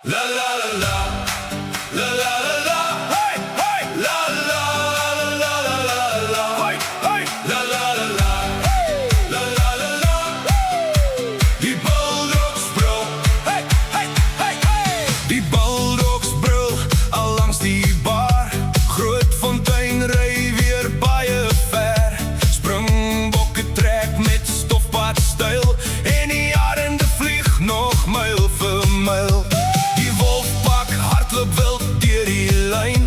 La la la la, la la la la, hey hey, la la la la la la la, hey hey, la la la la, la la la la. Die Bulldogsbrug, hey hey hey hey. Die Bulldogsbrug, al langs die bar, Grootfontein ry weer baie ver. Springbokke trek met stofpadstyl en die arende vlieg nog myl vir myl. Wild deur die lyn,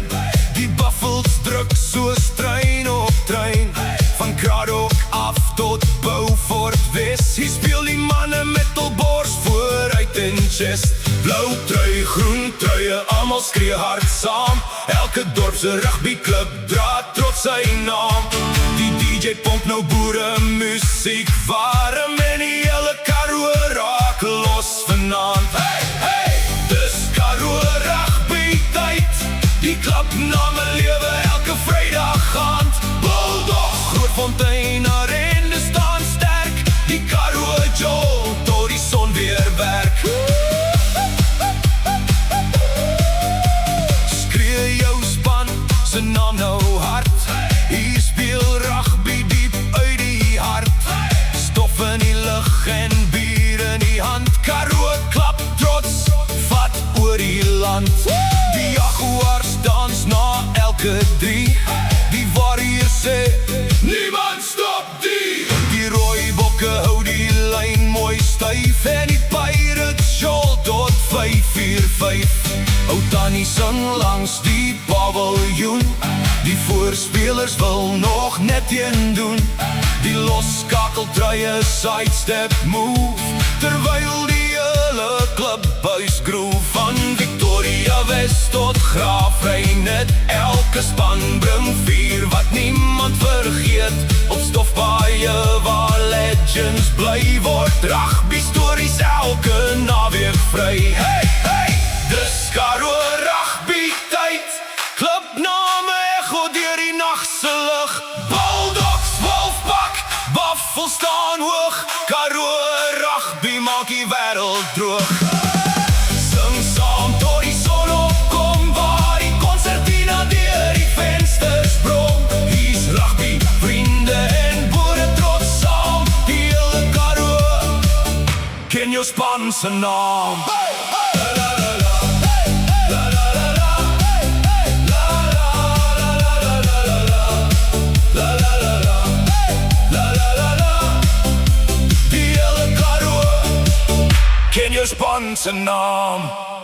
die buffels druk soos trein op trein. Van Kraddock af tot Beaufort West, hier speel die manne met hul bors vooruit en chest. Blou trui, groen truie, almal skree hard saam. Elke dorp se rugbyklub dra trots sy naam. Die DJ pomp nou boere musiek warm en die hele Karoo raak los vanaand. Hey, hey, dis Karoo die klapname lewe elke Vrydag aand. Bulldog, Grootfontein arende staan sterk. Die Karoo jol tot die son weer werk. Skree jou span se naam nou hard. Hier speel rugby diep uit die hart. Stof in die lug en bier in die hand. Karoo klap trots, vat oor die land. Die Jaguars dans na elke drie. Die Warriors sê, niemand stop die. Die Rooibokke hou die lyn mooi styf en die Pirates jol tot 5-4-5. Ou Tannie sing langs die paviljoen. Die voorspelers wil nog net een doen. Die losskakeltruie sidestep move, terwyl die hele klubhuis groef. Van Victoria West tot Graafrenet, elke span bring vier wat niemand vergeet. Op stofpaaie waar legends bly, word rugby stories elke naweek vry. Hey, hey, dis Karoo rugby tyd. Klubname echo deur die nagse lug. Bulldogs, Wolfpak, Buffel staan hoog. Karoo rugby maak die wêreld droog. Sing saam tot die son opkom, waar die konsertina deur die vensters brom. Hier's rugby, vriende en boere trots saam. Die hele Karoo ken jou span se naam. Hey, hey. Ken jou span se naam.